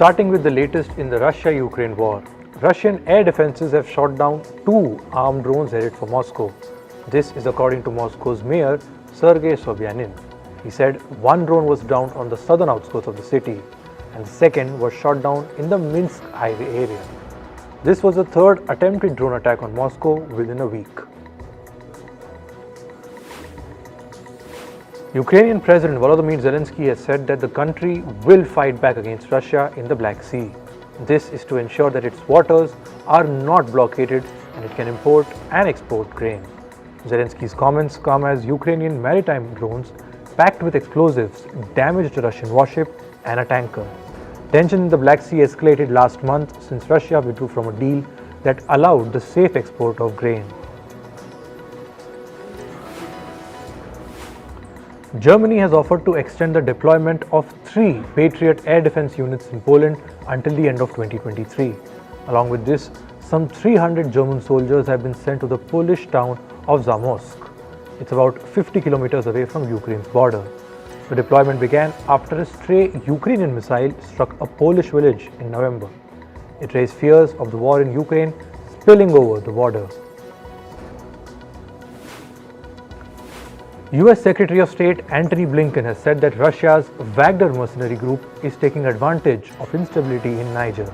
Starting with the latest in the Russia-Ukraine war, Russian air defenses have shot down 2 armed drones headed for Moscow. This is according to Moscow's mayor, Sergei Sobyanin. He said one drone was downed on the southern outskirts of the city and the second was shot down in the Minsk highway area. This was the third attempted drone attack on Moscow within a week. Ukrainian President Volodymyr Zelensky has said that the country will fight back against Russia in the Black Sea. This is to ensure that its waters are not blockaded and it can import and export grain. Zelensky's comments come as Ukrainian maritime drones packed with explosives damaged a Russian warship and a tanker. Tension in the Black Sea escalated last month since Russia withdrew from a deal that allowed the safe export of grain. Germany has offered to extend the deployment of 3 Patriot air defense units in Poland until the end of 2023. Along with this, some 300 German soldiers have been sent to the Polish town of Zamość. It's about 50 kilometers away from Ukraine's border. The deployment began after a stray Ukrainian missile struck a Polish village in November. It raised fears of the war in Ukraine spilling over the border. U.S. Secretary of State Antony Blinken has said that Russia's Wagner mercenary group is taking advantage of instability in Niger.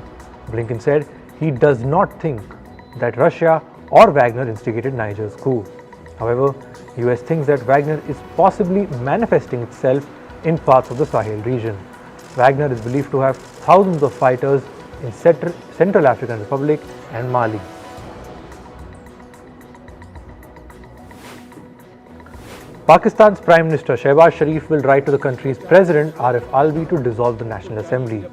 Blinken said he does not think that Russia or Wagner instigated Niger's coup. However, U.S. thinks that Wagner is possibly manifesting itself in parts of the Sahel region. Wagner is believed to have thousands of fighters in Central African Republic and Mali. Pakistan's Prime Minister Shehbaz Sharif will write to the country's President Arif Alvi to dissolve the National Assembly.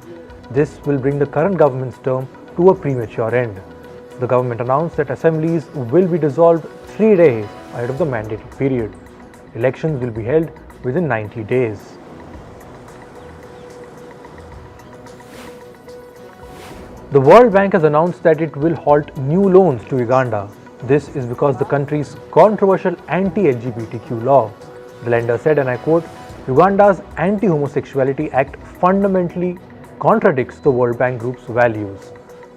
This will bring the current government's term to a premature end. The government announced that assemblies will be dissolved 3 days ahead of the mandated period. Elections will be held within 90 days. The World Bank has announced that it will halt new loans to Uganda. This is because the country's controversial anti-LGBTQ law. The lender said, and I quote, "Uganda's Anti-Homosexuality Act fundamentally contradicts the World Bank Group's values.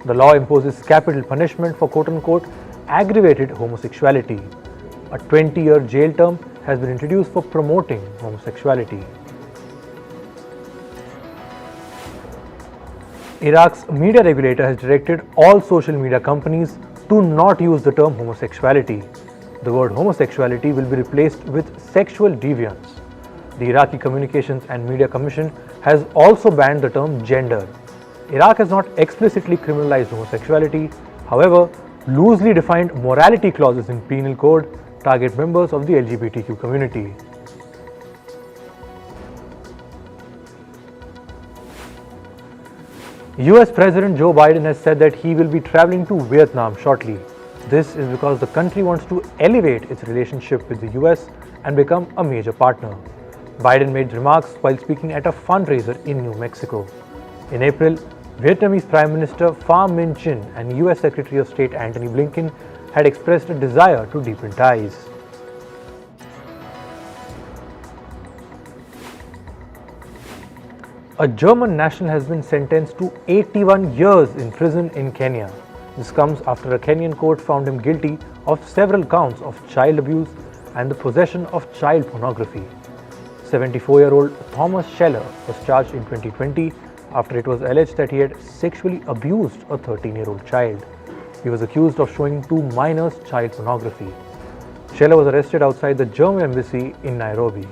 The law imposes capital punishment for quote-unquote aggravated homosexuality. A 20-year jail term has been introduced for promoting homosexuality." Iraq's media regulator has directed all social media companies to not use the term homosexuality. The word homosexuality will be replaced with sexual deviance. The Iraqi Communications and Media Commission has also banned the term gender. Iraq has not explicitly criminalized homosexuality. However, loosely defined morality clauses in penal code target members of the LGBTQ community. U.S. President Joe Biden has said that he will be traveling to Vietnam shortly. This is because the country wants to elevate its relationship with the U.S. and become a major partner. Biden made remarks while speaking at a fundraiser in New Mexico. In April, Vietnamese Prime Minister Pham Minh Chinh and U.S. Secretary of State Antony Blinken had expressed a desire to deepen ties. A German national has been sentenced to 81 years in prison in Kenya. This comes after a Kenyan court found him guilty of several counts of child abuse and the possession of child pornography. 74-year-old Thomas Scheller was charged in 2020 after it was alleged that he had sexually abused a 13-year-old child. He was accused of showing 2 minors child pornography. Scheller was arrested outside the German embassy in Nairobi.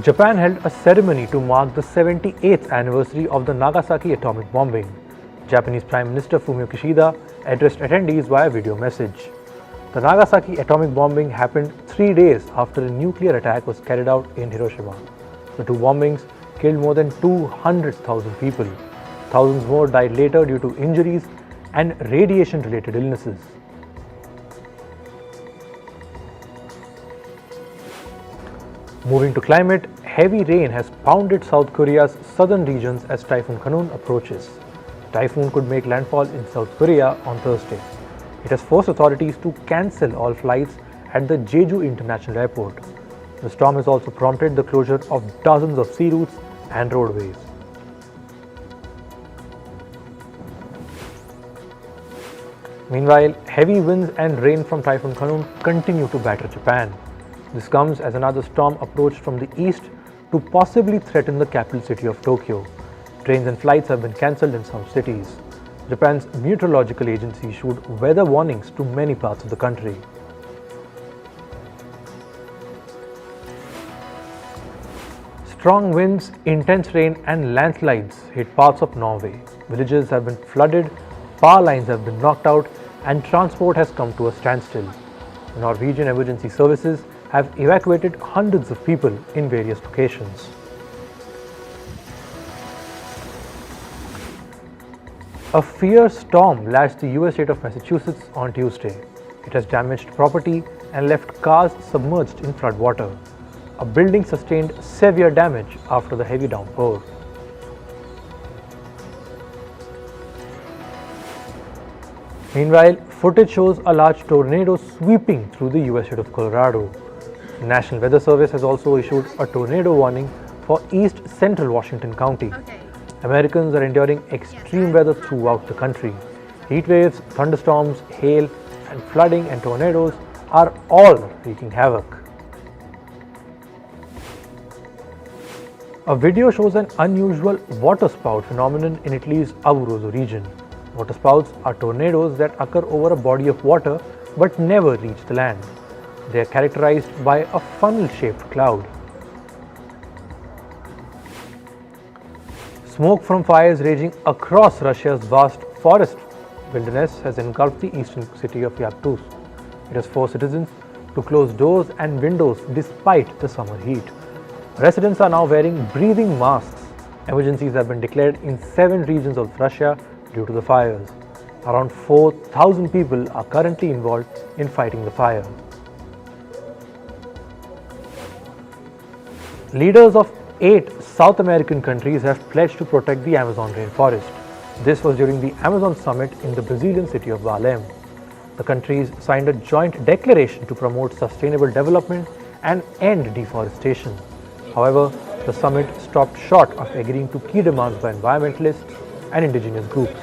Japan held a ceremony to mark the 78th anniversary of the Nagasaki atomic bombing. Japanese Prime Minister Fumio Kishida addressed attendees via video message. The Nagasaki atomic bombing happened 3 days after a nuclear attack was carried out in Hiroshima. The 2 bombings killed more than 200,000 people. Thousands more died later due to injuries and radiation-related illnesses. Moving to climate, heavy rain has pounded South Korea's southern regions as Typhoon Khanun approaches. The typhoon could make landfall in South Korea on Thursday. It has forced authorities to cancel all flights at the Jeju International Airport. The storm has also prompted the closure of dozens of sea routes and roadways. Meanwhile, heavy winds and rain from Typhoon Khanun continue to batter Japan. This comes as another storm approached from the east to possibly threaten the capital city of Tokyo. Trains and flights have been cancelled in some cities. Japan's meteorological agency issued weather warnings to many parts of the country. Strong winds, intense rain and landslides hit parts of Norway. Villages have been flooded, power lines have been knocked out and transport has come to a standstill. Norwegian emergency services have evacuated hundreds of people in various locations. A fierce storm lashed the U.S. state of Massachusetts on Tuesday. It has damaged property and left cars submerged in floodwater. A building sustained severe damage after the heavy downpour. Meanwhile, footage shows a large tornado sweeping through the U.S. state of Colorado. The National Weather Service has also issued a tornado warning for East Central Washington County. Americans are enduring extreme weather throughout the country. Heat waves, thunderstorms, hail, and flooding and tornadoes are all wreaking havoc. A video shows an unusual water spout phenomenon in Italy's Abruzzo region. Water spouts are tornadoes that occur over a body of water but never reach the land. They are characterized by a funnel-shaped cloud. Smoke from fires raging across Russia's vast forest wilderness has engulfed the eastern city of Yakutsk. It has forced citizens to close doors and windows despite the summer heat. Residents are now wearing breathing masks. Emergencies have been declared in 7 regions of Russia due to the fires. Around 4,000 people are currently involved in fighting the fire. Leaders of 8 South American countries have pledged to protect the Amazon rainforest. This was during the Amazon summit in the Brazilian city of Belém. The countries signed a joint declaration to promote sustainable development and end deforestation. However, the summit stopped short of agreeing to key demands by environmentalists and indigenous groups.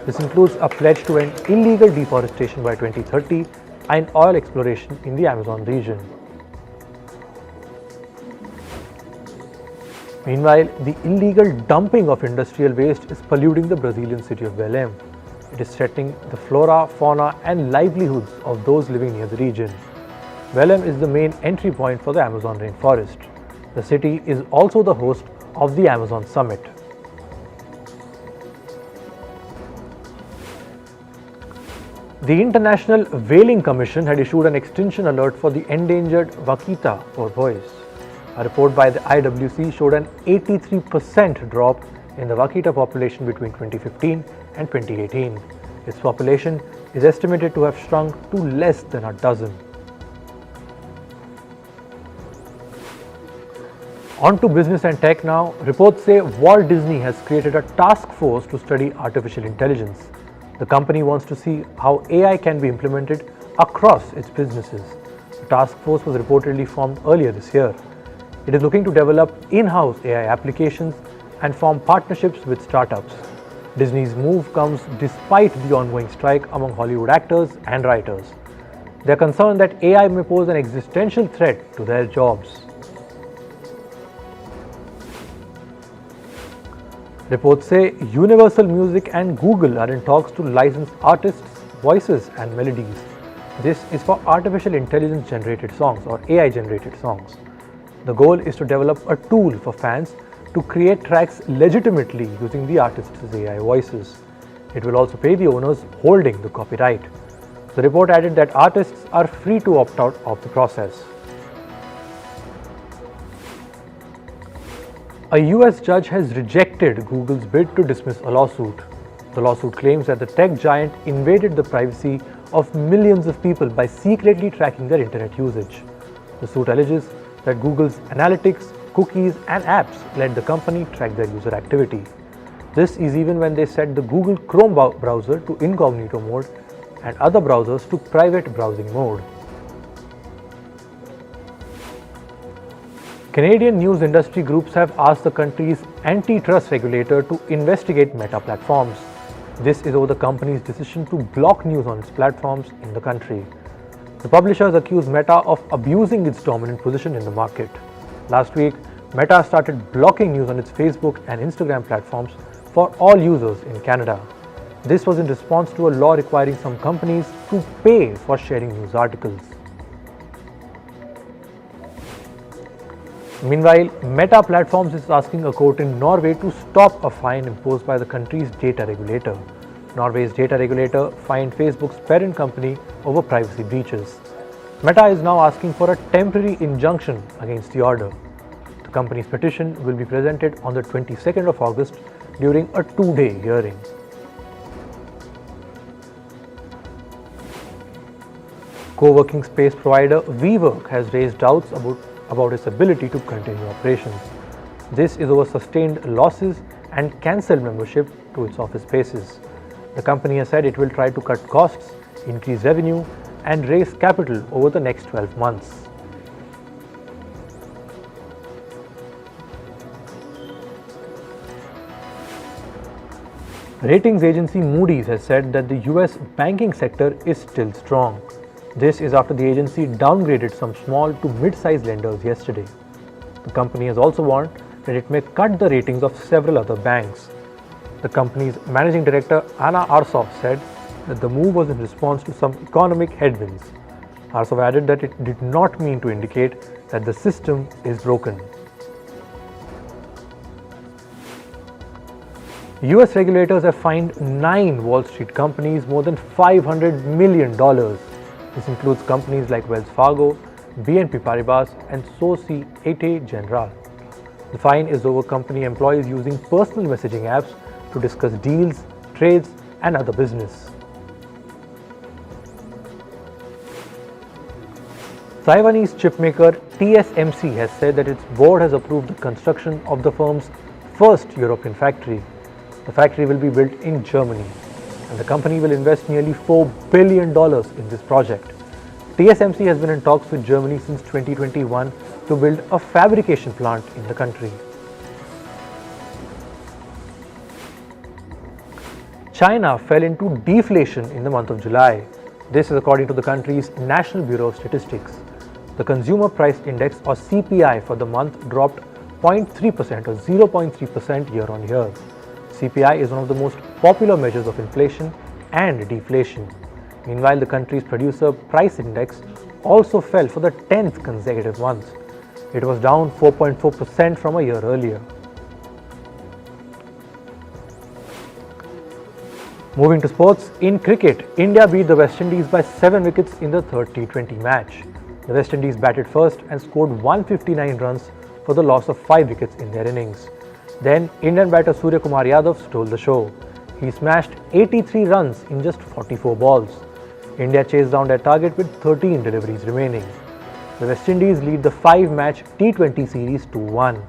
This includes a pledge to end illegal deforestation by 2030 and oil exploration in the Amazon region. Meanwhile, the illegal dumping of industrial waste is polluting the Brazilian city of Belém. It is threatening the flora, fauna and livelihoods of those living near the region. Belém is the main entry point for the Amazon rainforest. The city is also the host of the Amazon Summit. The International Whaling Commission had issued an extinction alert for the endangered vaquita porpoise. A report by the IWC showed an 83% drop in the vaquita population between 2015 and 2018. Its population is estimated to have shrunk to less than a dozen. On to business and tech now. Reports say Walt Disney has created a task force to study artificial intelligence. The company wants to see how AI can be implemented across its businesses. The task force was reportedly formed earlier this year. It is looking to develop in-house AI applications and form partnerships with startups. Disney's move comes despite the ongoing strike among Hollywood actors and writers. They are concerned that AI may pose an existential threat to their jobs. Reports say Universal Music and Google are in talks to license artists' voices and melodies. This is for artificial intelligence generated songs or AI generated songs. The goal is to develop a tool for fans to create tracks legitimately using the artist's AI voices. It will also pay the owners holding the copyright. The report added that artists are free to opt out of the process. A U.S. judge has rejected Google's bid to dismiss a lawsuit. The lawsuit claims that the tech giant invaded the privacy of millions of people by secretly tracking their internet usage. The suit alleges that Google's analytics, cookies, and apps let the company track their user activity. This is even when they set the Google Chrome browser to incognito mode and other browsers to private browsing mode. Canadian news industry groups have asked the country's antitrust regulator to investigate Meta platforms. This is over the company's decision to block news on its platforms in the country. The publishers accuse Meta of abusing its dominant position in the market. Last week, Meta started blocking news on its Facebook and Instagram platforms for all users in Canada. This was in response to a law requiring some companies to pay for sharing news articles. Meanwhile, Meta Platforms is asking a court in Norway to stop a fine imposed by the country's data regulator. Norway's data regulator fined Facebook's parent company over privacy breaches. Meta is now asking for a temporary injunction against the order. The company's petition will be presented on the 22nd of August during a 2-day hearing. Co-working space provider WeWork has raised doubts about its ability to continue operations. This is over sustained losses and cancelled membership to its office spaces. The company has said it will try to cut costs, increase revenue, and raise capital over the next 12 months. Ratings agency Moody's has said that the U.S. banking sector is still strong. This is after the agency downgraded some small to mid-sized lenders yesterday. The company has also warned that it may cut the ratings of several other banks. The company's managing director Anna Arsov said that the move was in response to some economic headwinds. Arsov added that it did not mean to indicate that the system is broken. U.S. regulators have fined 9 Wall Street companies more than $500 million. This includes companies like Wells Fargo, BNP Paribas, and Societe Generale. The fine is over company employees using personal messaging apps to discuss deals, trades, and other business. Taiwanese chipmaker TSMC has said that its board has approved the construction of the firm's first European factory. The factory will be built in Germany, and the company will invest nearly $4 billion in this project. TSMC has been in talks with Germany since 2021 to build a fabrication plant in the country. China fell into deflation in the month of July. This is according to the country's National Bureau of Statistics. The Consumer Price Index or CPI for the month dropped 0.3% or 0.3% year on year. CPI is one of the most popular measures of inflation and deflation. Meanwhile, the country's Producer Price Index also fell for the 10th consecutive month. It was down 4.4% from a year earlier. Moving to sports, in cricket, India beat the West Indies by 7 wickets in the third T20 match. The West Indies batted first and scored 159 runs for the loss of 5 wickets in their innings. Then, Indian batter Surya Kumar Yadav stole the show. He smashed 83 runs in just 44 balls. India chased down their target with 13 deliveries remaining. The West Indies lead the 5-match T20 series 2-1.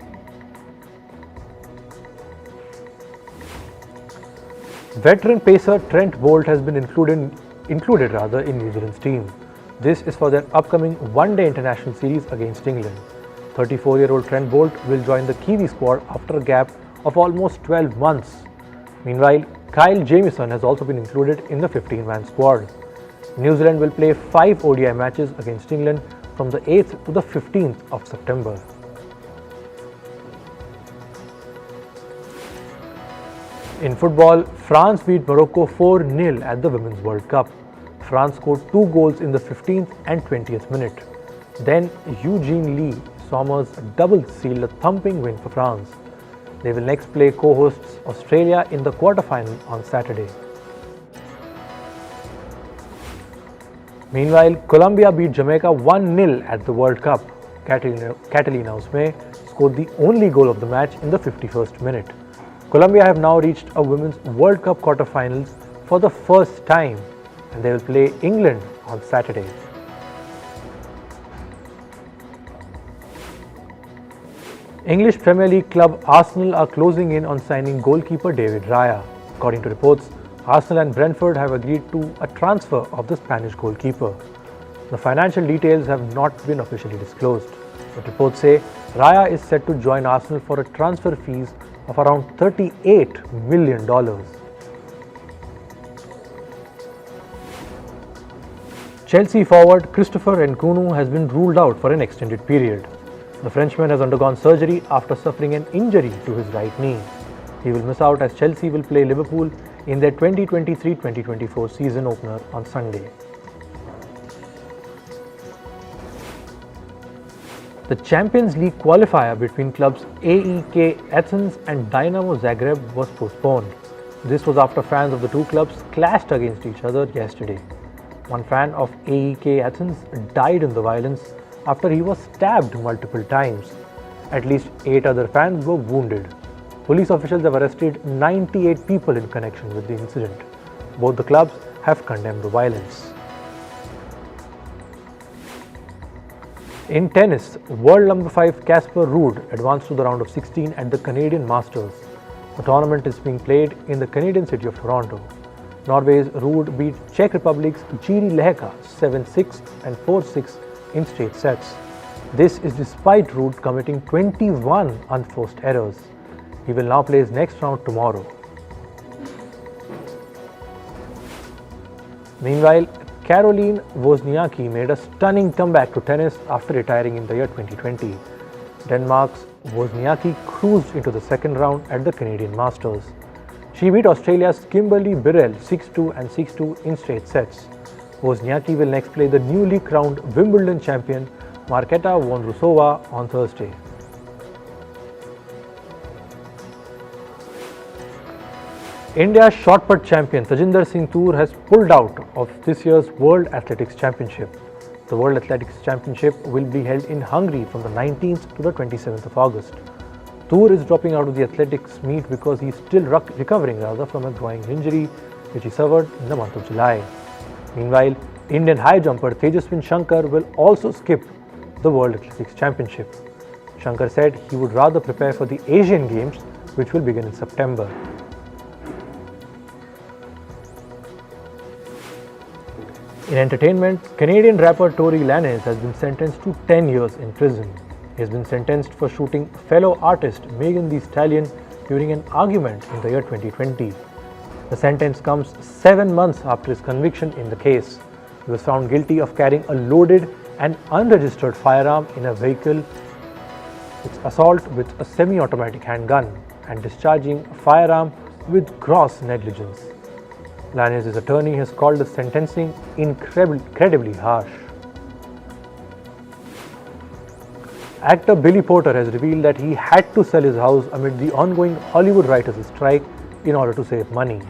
Veteran pacer Trent Boult has been included in New Zealand's team. This is for their upcoming one-day international series against England. 34-year-old Trent Boult will join the Kiwi squad after a gap of almost 12 months. Meanwhile, Kyle Jamieson has also been included in the 15-man squad. New Zealand will play 5 ODI matches against England from the 8th to the 15th of September. In football, France beat Morocco 4-0 at the Women's World Cup. France scored 2 goals in the 15th and 20th minute. Then Eugene Lee Sommer's double sealed a thumping win for France. They will next play co-hosts Australia in the quarter-final on Saturday. Meanwhile, Colombia beat Jamaica 1-0 at the World Cup. Catalina Ousmane scored the only goal of the match in the 51st minute. Colombia have now reached a Women's World Cup quarter-finals for the first time, and they will play England on Saturday. English Premier League club Arsenal are closing in on signing goalkeeper David Raya. According to reports, Arsenal and Brentford have agreed to a transfer of the Spanish goalkeeper. The financial details have not been officially disclosed, but reports say Raya is set to join Arsenal for a transfer fees of around $38 million. Chelsea forward Christopher Nkunku has been ruled out for an extended period. The Frenchman has undergone surgery after suffering an injury to his right knee. He will miss out as Chelsea will play Liverpool in their 2023-2024 season opener on Sunday. The Champions League qualifier between clubs AEK Athens and Dynamo Zagreb was postponed. This was after fans of the two clubs clashed against each other yesterday. One fan of AEK Athens died in the violence after he was stabbed multiple times. At least 8 other fans were wounded. Police officials have arrested 98 people in connection with the incident. Both the clubs have condemned the violence. In tennis, world number 5 Casper Ruud advanced to the round of 16 at the Canadian Masters. The tournament is being played in the Canadian city of Toronto. Norway's Ruud beat Czech Republic's Jiří Lehka 7-6 and 4-6 in straight sets. This is despite Ruud committing 21 unforced errors. He will now play his next round tomorrow. Meanwhile, Caroline Wozniacki made a stunning comeback to tennis after retiring in the year 2020. Denmark's Wozniacki cruised into the second round at the Canadian Masters. She beat Australia's Kimberly Birrell 6-2 and 6-2 in straight sets. Wozniacki will next play the newly crowned Wimbledon champion Marketa Vondrousova on Thursday. India's shot put champion Tajinder Singh Toor has pulled out of this year's World Athletics Championship. The World Athletics Championship will be held in Hungary from the 19th to the 27th of August. Toor is dropping out of the athletics meet because he is still recovering from a groin injury which he suffered in the month of July. Meanwhile, Indian high jumper Tejaswin Shankar will also skip the World Athletics Championship. Shankar said he would rather prepare for the Asian Games, which will begin in September. In entertainment, Canadian rapper Tory Lanez has been sentenced to 10 years in prison. He has been sentenced for shooting fellow artist Megan Thee Stallion during an argument in the year 2020. The sentence comes 7 months after his conviction in the case. He was found guilty of carrying a loaded and unregistered firearm in a vehicle, its assault with a semi-automatic handgun, and discharging a firearm with gross negligence. Lanez's attorney has called the sentencing incredibly harsh. Actor Billy Porter has revealed that he had to sell his house amid the ongoing Hollywood writers' strike in order to save money.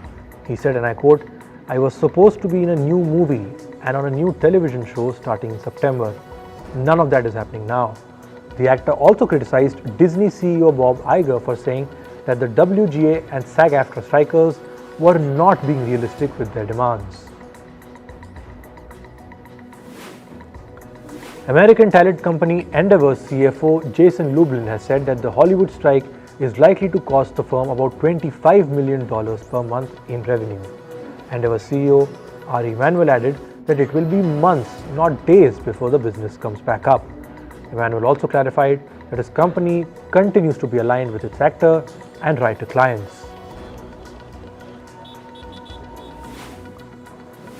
He said, and I quote, "I was supposed to be in a new movie and on a new television show starting in September. None of that is happening now." The actor also criticized Disney CEO Bob Iger for saying that the WGA and SAG-AFTRA strikers were not being realistic with their demands. American talent company Endeavor's CFO Jason Lublin has said that the Hollywood strike is likely to cost the firm about $25 million per month in revenue. Endeavor CEO Ari Emanuel added that it will be months, not days, before the business comes back up. Emanuel also clarified that his company continues to be aligned with its actor and writer clients.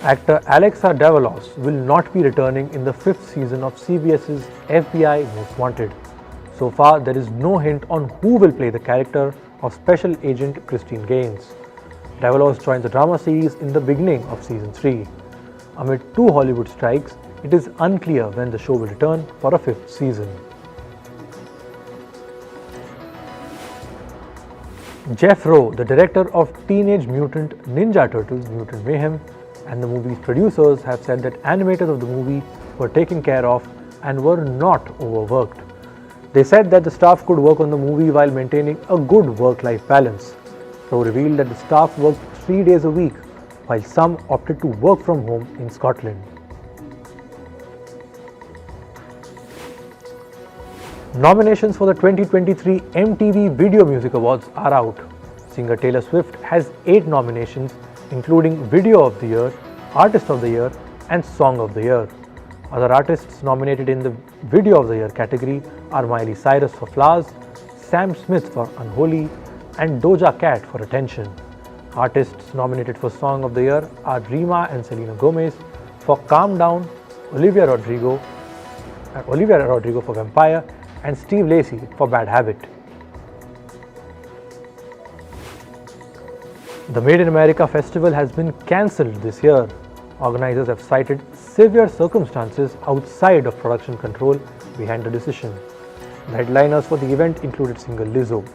Actor Alexa Davalos will not be returning in the 5th season of CBS's FBI Most Wanted. So far, there is no hint on who will play the character of Special Agent Christine Gaines. Davalos joined the drama series in the beginning of Season 3. Amid 2 Hollywood strikes, it is unclear when the show will return for a 5th season. Jeff Rowe, the director of Teenage Mutant Ninja Turtles Mutant Mayhem, and the movie's producers have said that animators of the movie were taken care of and were not overworked. They said that the staff could work on the movie while maintaining a good work-life balance. Rowe revealed that the staff worked 3 days a week, while some opted to work from home in Scotland. Nominations for the 2023 MTV Video Music Awards are out. Singer Taylor Swift has 8 nominations, including Video of the Year, Artist of the Year, and Song of the Year. Other artists nominated in the Video of the Year category are Miley Cyrus for Flowers, Sam Smith for Unholy, and Doja Cat for Attention. Artists nominated for Song of the Year are Rima and Selena Gomez for Calm Down, Olivia Rodrigo for Vampire, and Steve Lacy for Bad Habit. The Made in America festival has been cancelled this year. Organizers have cited severe circumstances outside of production control behind the decision. The headliners for the event included singer Lizzo.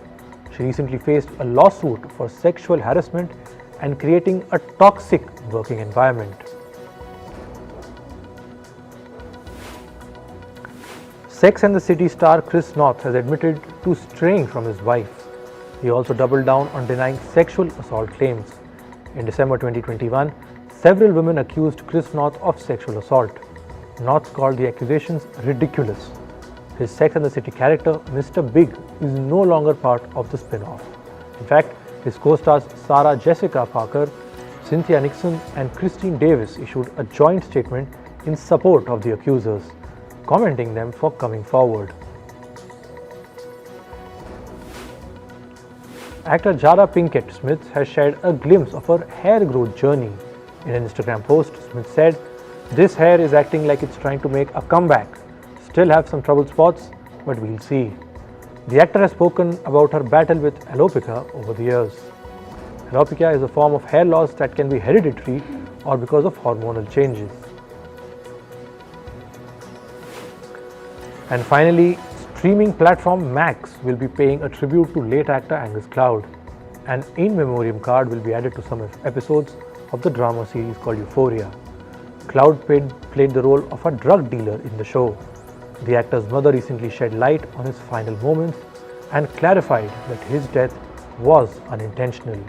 She recently faced a lawsuit for sexual harassment and creating a toxic working environment. Sex and the City star Chris North has admitted to straying from his wife. He also doubled down on denying sexual assault claims. In December 2021, several women accused Chris North of sexual assault. North called the accusations ridiculous. His Sex and the City character, Mr. Big, is no longer part of the spin-off. In fact, his co-stars Sarah Jessica Parker, Cynthia Nixon, and Christine Davis issued a joint statement in support of the accusers, commending them for coming forward. Actor Jada Pinkett Smith has shared a glimpse of her hair growth journey. In an Instagram post, Smith said, "This hair is acting like it's trying to make a comeback. Still have some trouble spots, but we'll see." The actor has spoken about her battle with alopecia over the years. Alopecia is a form of hair loss that can be hereditary or because of hormonal changes. And finally, streaming platform Max will be paying a tribute to late actor Angus Cloud. An in memoriam card will be added to some episodes of the drama series called Euphoria. Cloud played the role of a drug dealer in the show. The actor's mother recently shed light on his final moments and clarified that his death was unintentional.